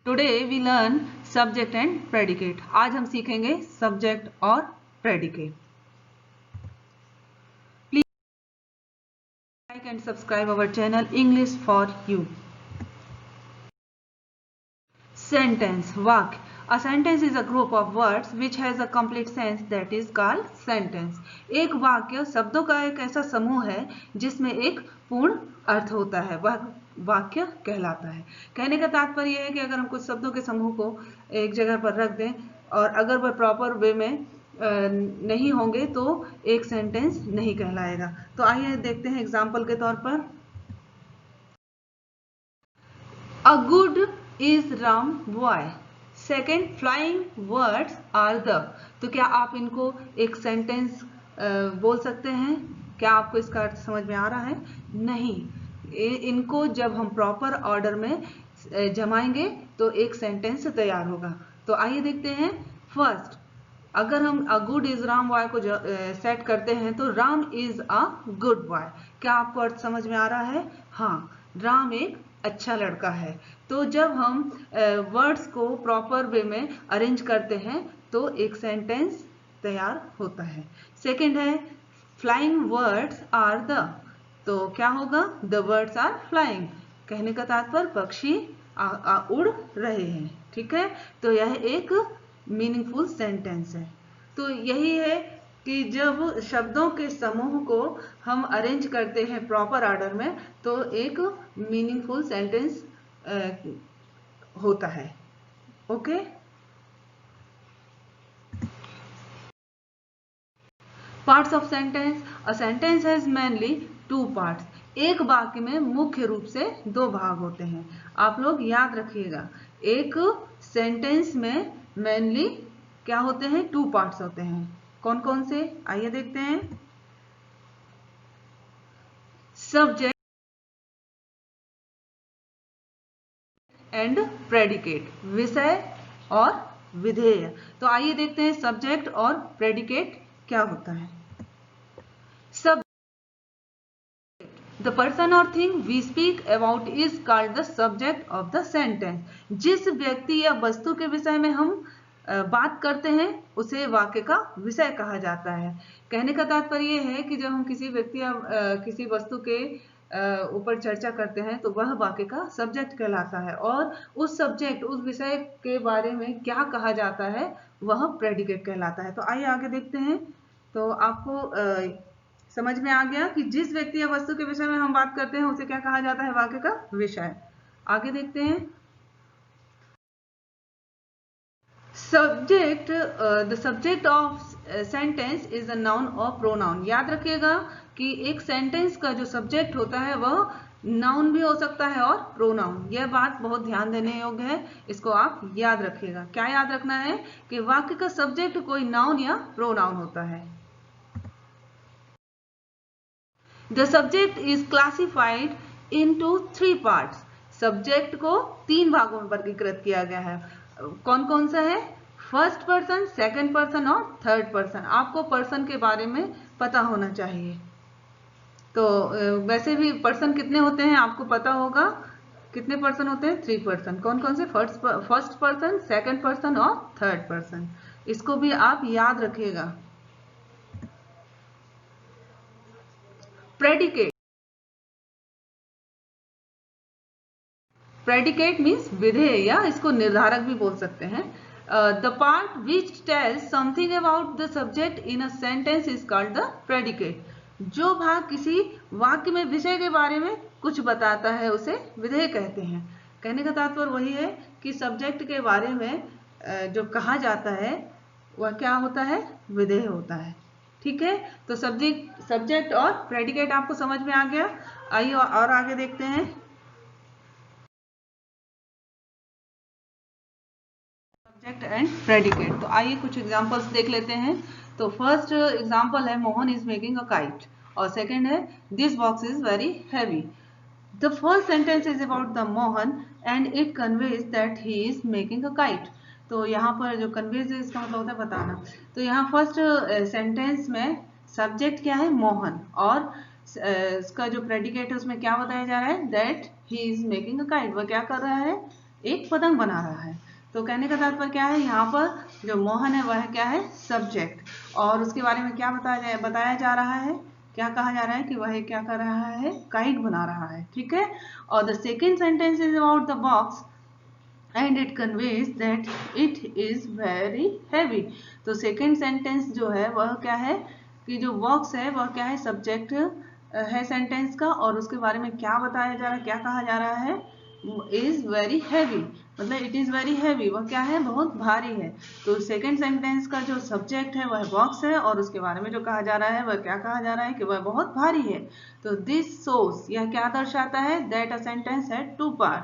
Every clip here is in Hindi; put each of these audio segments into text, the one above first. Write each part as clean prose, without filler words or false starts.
Today we learn subject and predicate. आज हम सीखेंगे सब्जेक्ट और predicate. Please like and subscribe our channel English for you. Sentence, वाक्य। A sentence is a group of words which has a complete sense, that is called sentence. एक वाक्य शब्दों का एक ऐसा समूह है जिसमें एक पूर्ण अर्थ होता है, वह वाक्य कहलाता है। कहने का तात्पर्य यह है कि अगर हम कुछ शब्दों के समूह को एक जगह पर रख दें और अगर वह प्रॉपर वे में नहीं होंगे तो एक सेंटेंस नहीं कहलाएगा। तो आइए देखते हैं एग्जाम्पल के तौर पर। A good is Ram boy. Second, flying words are the. तो क्या आप इनको एक सेंटेंस बोल सकते हैं? क्या आपको इसका अर्थ समझ में आ रहा है? नहीं, इनको जब हम प्रॉपर ऑर्डर में जमाएंगे तो एक सेंटेंस तैयार होगा। तो आइए देखते हैं। फर्स्ट, अगर हम a good is Ram boy को सेट करते हैं तो Ram is a good boy. क्या आपको अर्थ समझ में आ रहा है? हाँ, राम एक अच्छा लड़का है। तो जब हम वर्ड्स को प्रॉपर वे में अरेंज करते हैं तो एक सेंटेंस तैयार होता है। सेकंड है फ्लाइंग वर्ड्स आर द। तो क्या होगा? The words are flying. कहने का तात्पर्य पक्षी उड़ रहे हैं। ठीक है, तो यह एक मीनिंगफुल सेंटेंस है। तो यही है कि जब शब्दों के समूह को हम अरेंज करते हैं प्रॉपर ऑर्डर में तो एक मीनिंगफुल सेंटेंस होता है। Okay, parts of sentence. A sentence has mainly two parts. एक वाक्य में मुख्य रूप से दो भाग होते हैं। आप लोग याद रखिएगा, एक सेंटेंस में मेनली क्या होते हैं? टू पार्ट्स होते हैं। कौन कौन से? आइए देखते हैं। सब्जेक्ट एंड प्रेडिकेट, विषय और विधेय। तो आइए देखते हैं सब्जेक्ट और प्रेडिकेट क्या होता है। सब The person or thing we speak about is called the subject of the sentence. जिस व्यक्ति या वस्तु के विषय में हम बात करते हैं उसे वाक्य का विषय कहा जाता है। कहने का तात्पर्य यह है कि जब हम किसी व्यक्ति या किसी वस्तु के ऊपर चर्चा करते हैं तो वह वाक्य का सब्जेक्ट कहलाता है और उस सब्जेक्ट, उस विषय के बारे में क्या कहा जाता है वह प्रेडिकेट कहलाता है। तो आइए आगे देखते हैं। तो आपको समझ में आ गया कि जिस व्यक्ति या वस्तु के विषय में हम बात करते हैं उसे क्या कहा जाता है? वाक्य का विषय। आगे देखते हैं। Subject, the subject of sentence is a noun और प्रोनाउन। याद रखिएगा कि एक सेंटेंस का जो सब्जेक्ट होता है वह नाउन भी हो सकता है और प्रोनाउन। यह बात बहुत ध्यान देने योग्य है, इसको आप याद रखिएगा। क्या याद रखना है? कि वाक्य का सब्जेक्ट कोई नाउन या प्रोनाउन होता है। The subject is classified into three parts. Subject को तीन भागों में वर्गीकृत किया गया है। कौन कौन सा है? फर्स्ट पर्सन, सेकंड पर्सन और थर्ड पर्सन। आपको पर्सन के बारे में पता होना चाहिए। तो वैसे भी पर्सन कितने होते हैं आपको पता होगा। कितने पर्सन होते हैं? 3 पर्सन। कौन कौन से? फर्स्ट पर्सन, सेकंड पर्सन और थर्ड पर्सन। इसको भी आप याद रखिएगा। प्रेडिकेट, प्रेडिकेट मीन्स विधेय या इसको निर्धारक भी बोल सकते हैं। The part which tells something about the subject in a sentence is called the predicate. जो भाग किसी वाक्य में विषय के बारे में कुछ बताता है उसे विधेय कहते हैं। कहने का तात्पर्य वही है कि सब्जेक्ट के बारे में जो कहा जाता है वह क्या होता है? विधेय होता है। ठीक है, तो सब्जेक्ट और प्रेडिकेट आपको समझ में आ गया। आइए और आगे देखते हैं। Subject and predicate. तो आइए कुछ एग्जांपल्स देख लेते हैं। तो फर्स्ट एग्जांपल है Mohan is making a kite और सेकंड है this box is very heavy. The first sentence is about the Mohan and it conveys that he is making a kite. तो यहाँ पर जो कन्वेज इसका मतलब होता है बताना। तो यहाँ फर्स्ट सेंटेंस में सब्जेक्ट क्या है? मोहन, और इसका जो प्रेडिकेट है उसमें क्या बताया जा रहा है? That he is making a kite. वह क्या कर रहा है? एक पतंग बना रहा है। तो कहने का तात्पर्य क्या है, यहाँ पर जो मोहन है वह क्या है, सब्जेक्ट, और उसके बारे में क्या बताया जा रहा है, क्या कहा जा रहा है कि वह क्या कर रहा है, काइट बना रहा है। ठीक है। और the second sentence is about the box and it conveys that it is very heavy. तो सेकेंड सेंटेंस जो है वह क्या है कि जो बॉक्स है वह क्या है, सब्जेक्ट है सेंटेंस का, और उसके बारे में क्या बताया जा रहा है, क्या कहा जा रहा है, इज वेरी हैवी, मतलब इट इज वेरी हैवी, वह क्या है, बहुत भारी है। तो सेकेंड सेंटेंस का जो सब्जेक्ट है वह बॉक्स है, और उसके बारे में जो कहा जा रहा है वह क्या कहा जा रहा है कि वह बहुत भारी है। तो दिस शोज, यह क्या दर्शाता है, दैट अ सेंटेंस है टू पार्ट।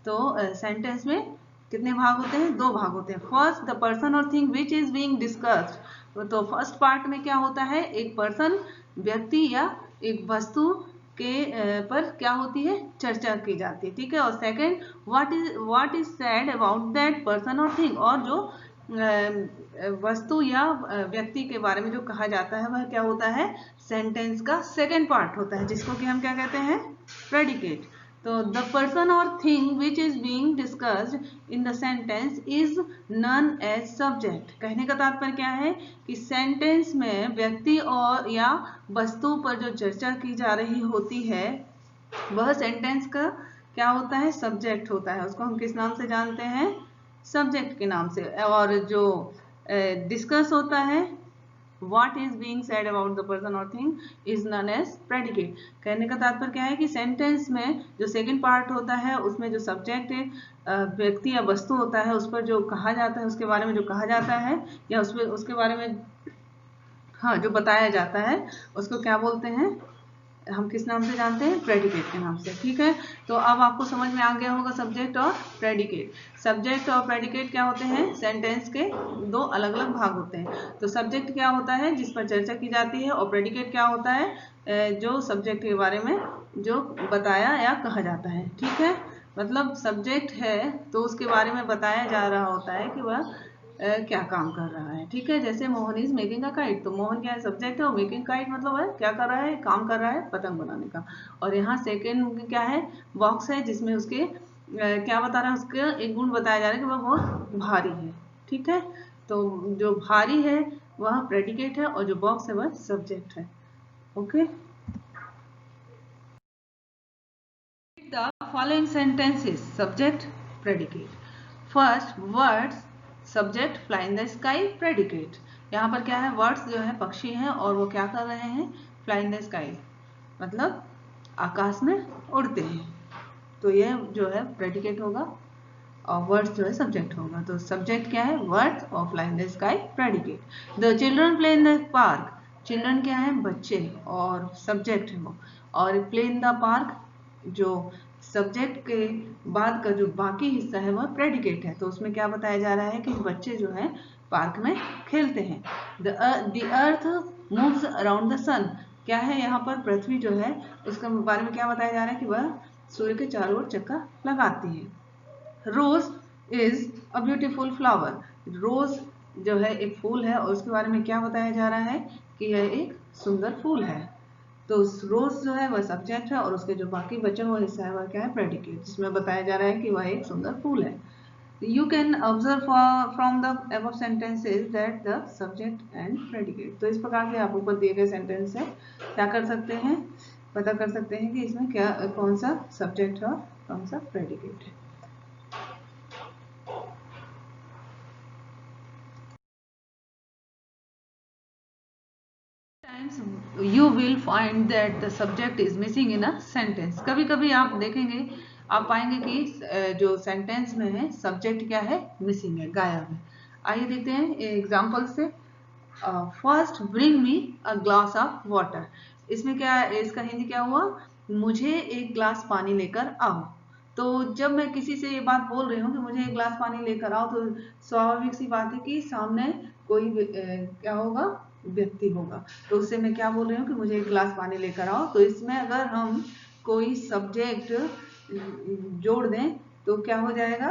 तो सेंटेंस में कितने भाग होते हैं, दो भाग होते हैं। फर्स्ट द पर्सन और thing which is being discussed. तो फर्स्ट पार्ट में क्या होता है, एक पर्सन, व्यक्ति या एक वस्तु के पर क्या होती है, चर्चा की जाती है। ठीक है। और second, what is sad about that person और थिंग, और जो वस्तु या व्यक्ति के बारे में जो कहा जाता है वह क्या होता है, सेंटेंस का सेकंड पार्ट होता है, जिसको कि हम क्या कहते हैं, प्रेडिकेट। तो द पर्सन और thing which is being discussed in the sentence is known as subject. कहने का तात्पर्य क्या है कि सेंटेंस में व्यक्ति और या वस्तु पर जो चर्चा की जा रही होती है वह सेंटेंस का क्या होता है, सब्जेक्ट होता है। उसको हम किस नाम से जानते हैं, सब्जेक्ट के नाम से। और जो डिस्कस होता है, what is being said about the person or thing is known as predicate। कहने का तात्पर्य क्या है कि सेंटेंस में जो सेकंड पार्ट होता है उसमें जो सब्जेक्ट व्यक्ति या वस्तु होता है उस पर जो कहा जाता है, उसके बारे में जो कहा जाता है या उसके बारे में हाँ जो बताया जाता है उसको क्या बोलते हैं, हम किस नाम से जानते हैं, प्रेडिकेट के नाम से। ठीक है। तो अब आपको समझ में आ गया होगा सब्जेक्ट और प्रेडिकेट। सब्जेक्ट और प्रेडिकेट क्या होते हैं, सेंटेंस के दो अलग अलग भाग होते हैं। तो सब्जेक्ट क्या होता है, जिस पर चर्चा की जाती है, और प्रेडिकेट क्या होता है, जो सब्जेक्ट के बारे में जो बताया या कहा जाता है। ठीक है। मतलब सब्जेक्ट है तो उसके बारे में बताया जा रहा होता है कि वह क्या काम कर रहा है। ठीक है। जैसे Mohan is making a kite, तो मोहन क्या है, सब्जेक्ट है, और मेकिंग काइट मतलब है क्या कर रहा है, काम कर रहा है पतंग बनाने का। और यहाँ सेकेंड क्या है, बॉक्स है, जिसमें उसके क्या बता रहा है, उसके एक गुण बताया जा रहा है कि वह बहुत भारी है। ठीक है। तो जो भारी है वह प्रेडिकेट है, और जो बॉक्स है वह सब्जेक्ट है। Okay. The following sentences, subject predicate. First, words subject, fly in the sky predicate. यहाँ पर क्या है, वर्ड्स जो है पक्षी हैं और वो क्या कर रहे हैं, फ्लाई इन द स्काई, मतलब आकाश में उड़ते हैं। तो ये जो है प्रेडिकेट होगा और वर्ड्स जो है सब्जेक्ट होगा। तो सब्जेक्ट क्या है, वर्ड्स, और fly in the sky predicate. The children play in the park, children क्या है, बच्चे, और सब्जेक्ट है वो। और प्ले इन द पार्क, जो सब्जेक्ट के बाद का जो बाकी हिस्सा है वह प्रेडिकेट है। तो उसमें क्या बताया जा रहा है कि बच्चे जो है पार्क में खेलते हैं। The earth moves around the sun, क्या है यहाँ पर, पृथ्वी जो है उसके बारे में क्या बताया जा रहा है कि वह सूर्य के चारों ओर चक्कर लगाती है। रोज इज अ ब्यूटीफुल फ्लावर, रोज जो है एक फूल है, और उसके बारे में क्या बताया जा रहा है कि यह एक सुंदर फूल है। तो रोज जो है वह सब्जेक्ट है, और उसके जो बाकी बचा हुआ हिस्सा है वह क्या है, प्रेडिकेट, जिसमें बताया जा रहा है कि वह एक सुंदर फूल है। You can observe from the above sentences that the subject and predicate। तो इस प्रकार से आप ऊपर दिए गए सेंटेंस से क्या कर सकते हैं, पता कर सकते हैं कि इसमें क्या कौन सा सब्जेक्ट है और कौन सा प्रेडिकेट है। Times you will find that the subject is missing in a sentence। कभी कभी आप देखेंगे, आप पाएंगे कि जो सेंटेंस में है सब्जेक्ट क्या है, मिसिंग है, गायब है। आइए देखते हैं एग्जाम्पल से। First, bring me a glass of water. इसमें क्या, इसका हिंदी क्या हुआ, मुझे एक ग्लास पानी लेकर आओ। तो जब मैं किसी से ये बात बोल रही हूँ कि मुझे एक ग्लास पानी लेकर आओ, तो स्वाभाविक सी बात है कि सामने कोई क्या होगा, व्यक्ति होगा। तो उससे मैं क्या बोल रही हूँ कि मुझे एक गिलास पानी लेकर आओ। तो इसमें अगर हम कोई सब्जेक्ट जोड़ दें तो क्या हो जाएगा,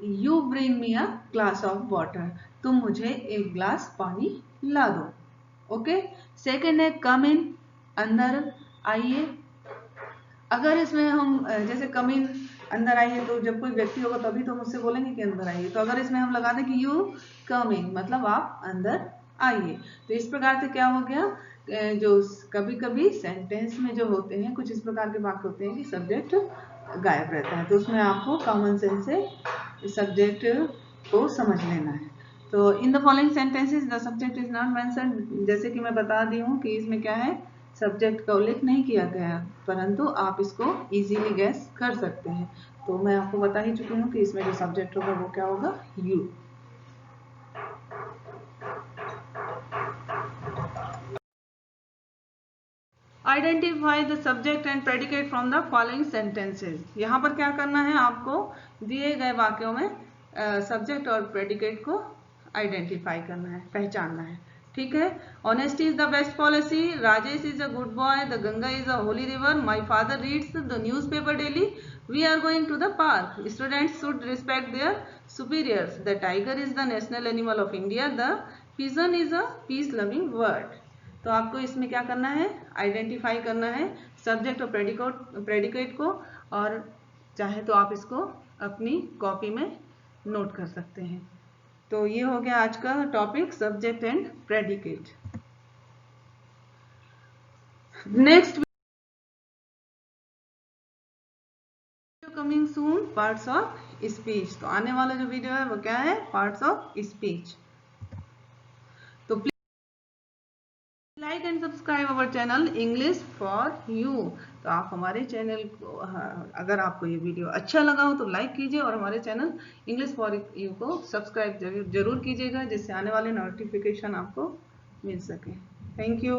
you bring me a glass of water, तुम मुझे एक गिलास पानी ला दो। ओके। सेकंड है कम इन, अंदर आइए। अगर इसमें हम जैसे कम इन अंदर आइए, तो जब कोई व्यक्ति होगा तभी तो मुझसे बोलेंगे कि अंदर आइए। तो अगर इसमें हम लगा दें कि यू कमिंग, मतलब आप अंदर आइए। तो इस प्रकार से क्या हो गया, जो कभी कभी सेंटेंस में जो होते हैं कुछ इस प्रकार के वाक्य होते हैं कि सब्जेक्ट गायब रहता है, तो उसमें आपको कॉमन सेंस से सब्जेक्ट को समझ लेना है। तो in the following sentences the subject is not mentioned, जैसे कि मैं बता दी हूँ कि इसमें क्या है, सब्जेक्ट का उल्लेख नहीं किया गया, परंतु आप इसको इजीली गैस कर सकते हैं। तो मैं आपको बता ही चुकी हूँ कि इसमें जो सब्जेक्ट होगा वो क्या होगा, you. Identify the subject and predicate from the following sentences. यहाँ पर क्या करना है, आपको दिए गए वाक्यों में सब्जेक्ट और प्रेडिकेट को आइडेंटिफाई करना है, पहचानना है। ठीक है। Honesty is the best policy, Rajesh is a good boy, the Ganga is a holy river, my father reads the newspaper daily, we are going to the park, students should respect their superiors, the tiger is the national animal of India, the pigeon is a peace loving word. तो आपको इसमें क्या करना है, आइडेंटिफाई करना है सब्जेक्ट और प्रेडिकेट को, और चाहे तो आप इसको अपनी कॉपी में नोट कर सकते हैं। तो ये हो गया आज का topic, subject and predicate. Next coming soon, parts of speech. तो आने वाला जो वीडियो है वो क्या है, पार्ट्स ऑफ स्पीच। तो please like and subscribe our channel English for you. तो आप हमारे चैनल को, अगर आपको ये वीडियो अच्छा लगा हो तो लाइक कीजिए, और हमारे चैनल इंग्लिश फॉर यू को सब्सक्राइब जरूर कीजिएगा, जिससे आने वाले नोटिफिकेशन आपको मिल सके। Thank you.